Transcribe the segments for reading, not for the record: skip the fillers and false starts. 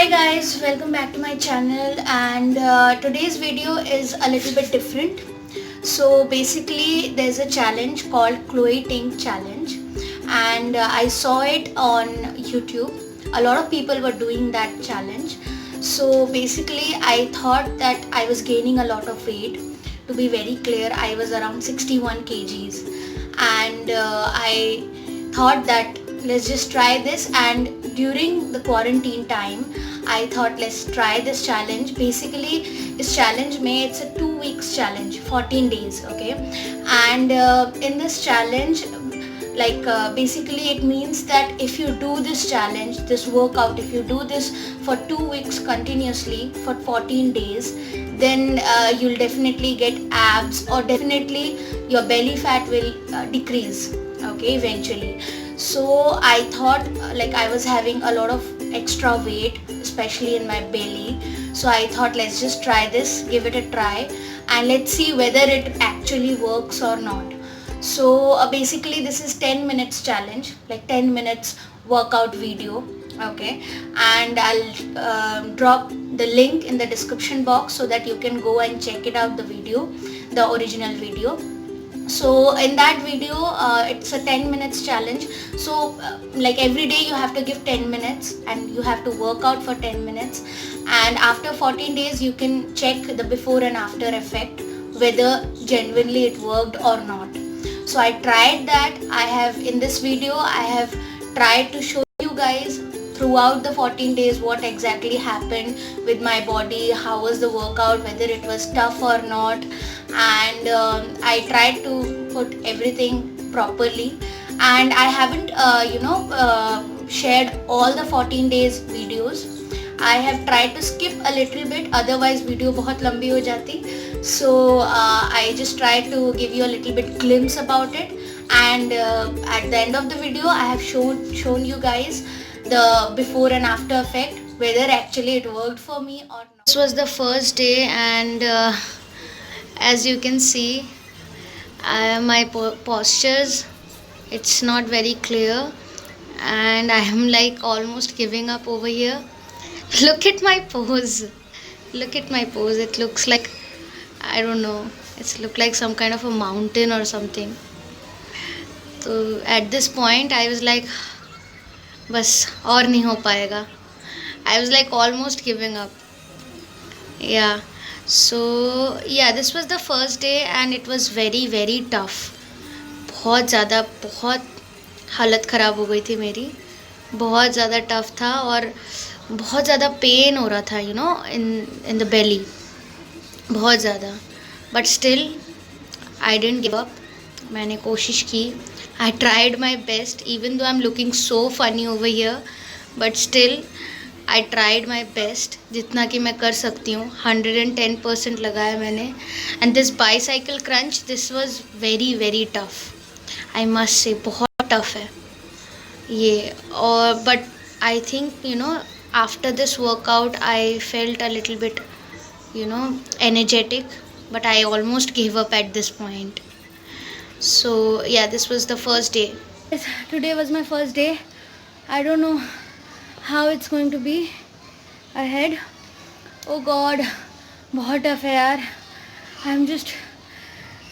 Hi guys, welcome back to my channel, and today's video is a little bit different. So basically there's a challenge called Chloe Ting challenge, and I saw it on YouTube. A lot of people were doing that challenge. So basically I thought that I was gaining a lot of weight. To be very clear, I was around 61 kgs, and I thought that let's just try this. And during the quarantine time, I thought let's try this challenge. Basically this challenge it's a 2 weeks challenge, 14 days, okay. And in this challenge, basically it means that if you do this challenge, this workout, if you do this for 2 weeks continuously for 14 days, then you'll definitely get abs, or definitely your belly fat will decrease, okay, eventually. So I thought I was having a lot of extra weight, especially in my belly. So I thought let's just try this, give it a try, and let's see whether it actually works or not. So basically this is 10 minutes challenge, like 10 minutes workout video, okay. And I'll drop the link in the description box so that you can go and check it out, the video, the original video. So in that video, it's a 10 minutes challenge. So every day you have to give 10 minutes and you have to work out for 10 minutes, and after 14 days you can check the before and after effect, whether genuinely it worked or not. So I tried that. In this video I have tried to show you guys throughout the 14 days what exactly happened with my body, how was the workout, whether it was tough or not. And I tried to put everything properly, and I haven't shared all the 14 days videos. I have tried to skip a little bit, otherwise video बहुत लंबी हो जाती. So I just tried to give you a little bit glimpse about it, and at the end of the video I have shown you guys the before and after effect, whether actually it worked for me or not. This was the first day, and as you can see, my postures, it's not very clear, and I am almost giving up over here. Look at my pose. Look at my pose. It looks like, I don't know, it's look like some kind of a mountain or something. So at this point I was like, बस और नहीं हो पाएगा. I was almost giving up. Yeah. So yeah, this was the first day and it was very very tough. बहुत ज़्यादा, बहुत हालत ख़राब हो गई थी मेरी. बहुत ज़्यादा टफ था और बहुत ज़्यादा पेन हो रहा था, in the belly, बहुत ज़्यादा. But still I didn't give up. मैंने कोशिश की. I tried my best, even though I am looking so funny over here, but still I tried my best जितना कि मैं कर सकती हूँ. 110% लगाया मैंने. And this bicycle crunch, this was very very tough, I must say. बहुत tough है ये. और but I think after this workout I felt a little bit energetic, but I almost gave up at this point. So yeah, this was the first day. Today was my first day. I don't know how it's going to be ahead. Oh god, बहुत tough है यार. I'm just,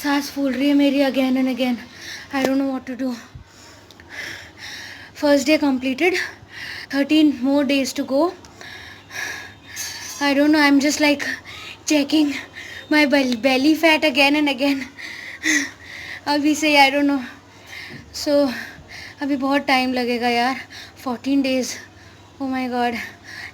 सांस फूल रही है मेरी again and again. I don't know what to do. First day completed. 13 more days to go. I don't know, I'm just checking my belly fat again and again. अभी से I don't know. So अभी बहुत time लगेगा यार. 14 days. Oh my god.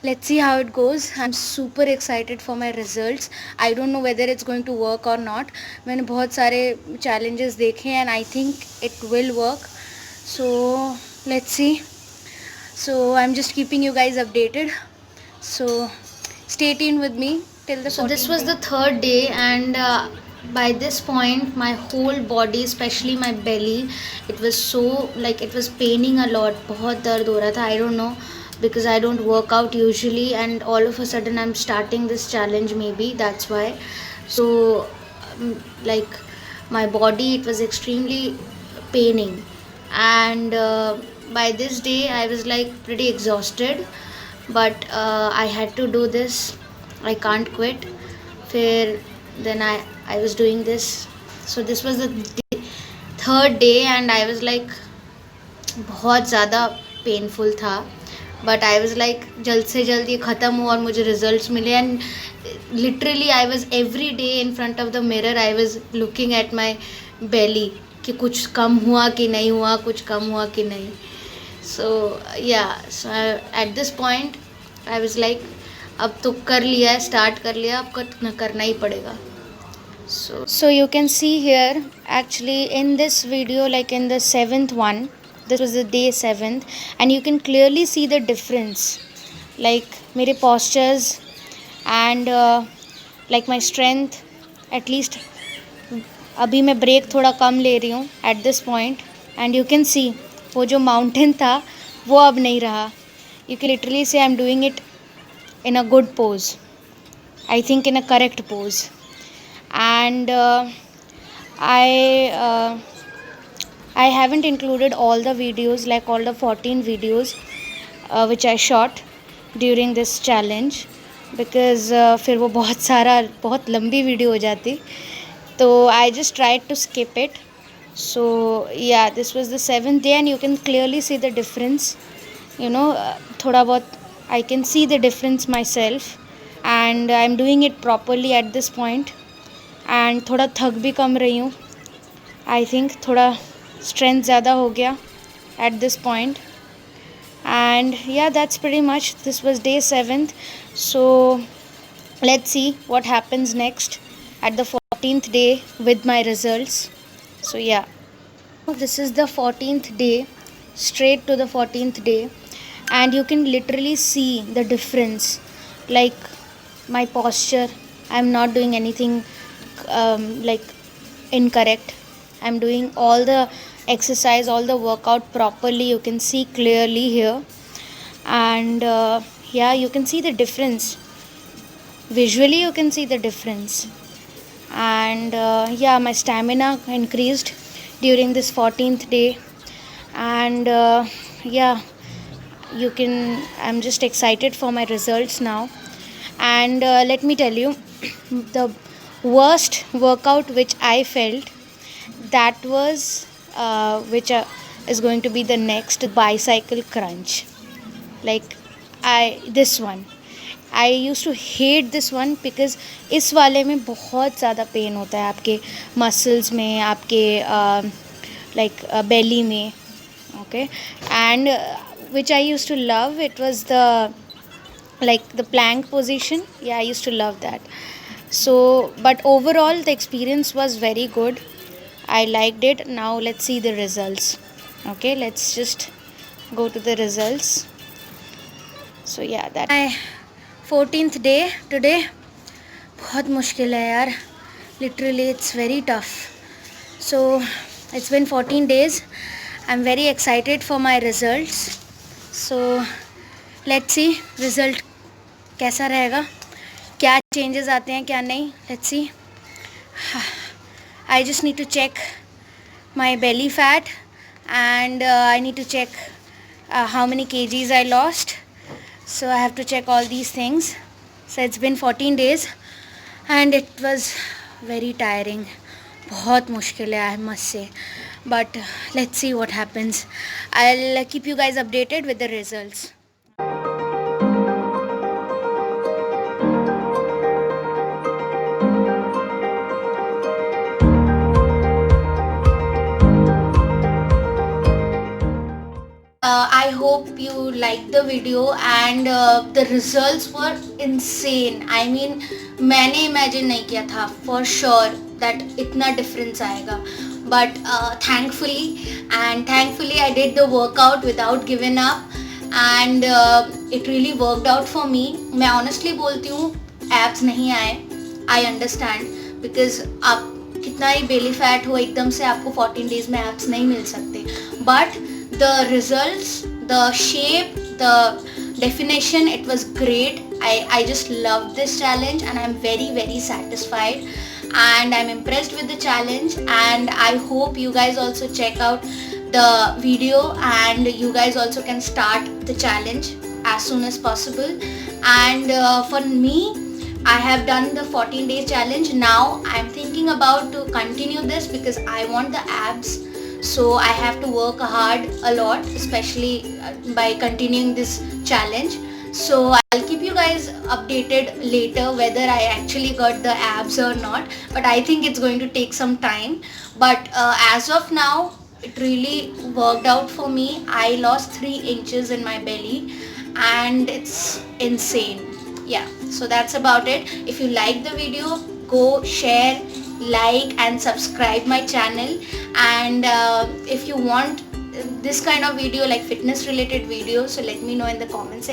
Let's see how it goes. I'm super excited for my results. I don't know whether it's going to work or not. मैंने बहुत सारे challenges देखे हैं and I think it will work. So let's see. So I'm just keeping you guys updated. So stay tuned with me till the. So this was the third day, and by this point my whole body, especially my belly, it was so it was paining a lot. बहुत दर्द हो रहा था. I don't know, because I don't work out usually, and all of a sudden I'm starting this challenge. Maybe that's why. So my body, it was extremely paining, and by this day I was pretty exhausted, but I had to do this. I can't quit. Then I was doing this. So this was the third day and I was like बहुत ज़्यादा painful था, but I was like जल्द से जल्द ये ख़त्म हो और मुझे रिजल्ट्स मिले. And literally I was every day in front of the mirror, I was looking at my belly कि कुछ कम हुआ कि नहीं हुआ, कुछ कम हुआ कि नहीं. So yeah, so at this point I was like अब तो कर लिया है, स्टार्ट कर लिया, अब करना ही पड़ेगा. So you can see here actually in this video, like in the 7th one, this was the day 7th, and you can clearly see the difference, like मेरे postures and like my strength. At least अभी मैं break थोड़ा कम ले रही हूँ at this point, and you can see वो जो mountain था वो अब नहीं रहा. You can literally say I'm doing it in a good pose, I think in a correct pose. And I haven't included all the videos, like all the 14 videos which I shot during this challenge, because फिर वो बहुत लंबी video हो जाती, तो I just tried to skip it. So yeah, this was the 7th day and you can clearly see the difference, you know. थोड़ा बहुत I can see the difference myself, and I'm doing it properly at this point. And थोड़ा थक भी कम रही हूँ, I think थोड़ा strength ज़्यादा हो गया at this point. And yeah, that's pretty much. This was day 7th. So let's see what happens next at the 14th day with my results. So yeah, this is the 14th day, straight to the 14th day, and you can literally see the difference. Like my posture, I'm not doing anything like incorrect. I'm doing all the exercise, all the workout properly. You can see clearly here, and yeah, you can see the difference visually. You can see the difference, and yeah, my stamina increased during this 14th day, and yeah, I'm just excited for my results now. And let me tell you, the worst workout which I felt, that was which is going to be the next bicycle crunch. Like this one, I used to hate this one because इस वाले में बहुत ज़्यादा pen होता है आपके muscles में, आपके like belly में, okay. And which I used to love, it was the plank position. Yeah, I used to love that. So but overall the experience was very good, I liked it. Now let's see the results. Okay, let's just go to the results. So yeah, that my 14th day today. बहुत मुश्किल है यार, literally it's very tough. So it's been 14 days. I'm very excited for my results. So let's see result कैसा रहेगा, क्या changes आते हैं क्या नहीं. Let's see. I just need to check my belly fat and I need to check how many kgs I lost. So I have to check all these things. So it's been 14 days and it was very tiring. बहुत मुश्किल है, I must say. But let's see what happens. I'll keep you guys updated with the results. I hope you liked the video and the results were insane. I mean, मैंने imagine नहीं किया था for sure that इतना difference आएगा. But thankfully I did the workout without giving up and it really worked out for me. मैं honestly बोलती हूँ, abs नहीं आए. I understand because आप कितना ही belly fat हो, एकदम से आपको 14 days में abs नहीं मिल सकते. But the results, the shape, the definition, it was great. I just loved this challenge and I'm very very satisfied and I'm impressed with the challenge, and I hope you guys also check out the video and you guys also can start the challenge. as soon as possible. And for me, I have done the 14 day challenge. Now I'm thinking about to continue this because I want the abs. So I have to work hard a lot, especially by continuing this challenge. So I'll keep you guys updated later whether I actually got the abs or not. But I think it's going to take some time. But as of now, it really worked out for me. I lost 3 inches in my belly and it's insane. Yeah, so that's about it. If you like the video, go share, like and subscribe my channel. And if you want this kind of video, like fitness related videos, so let me know in the comments section.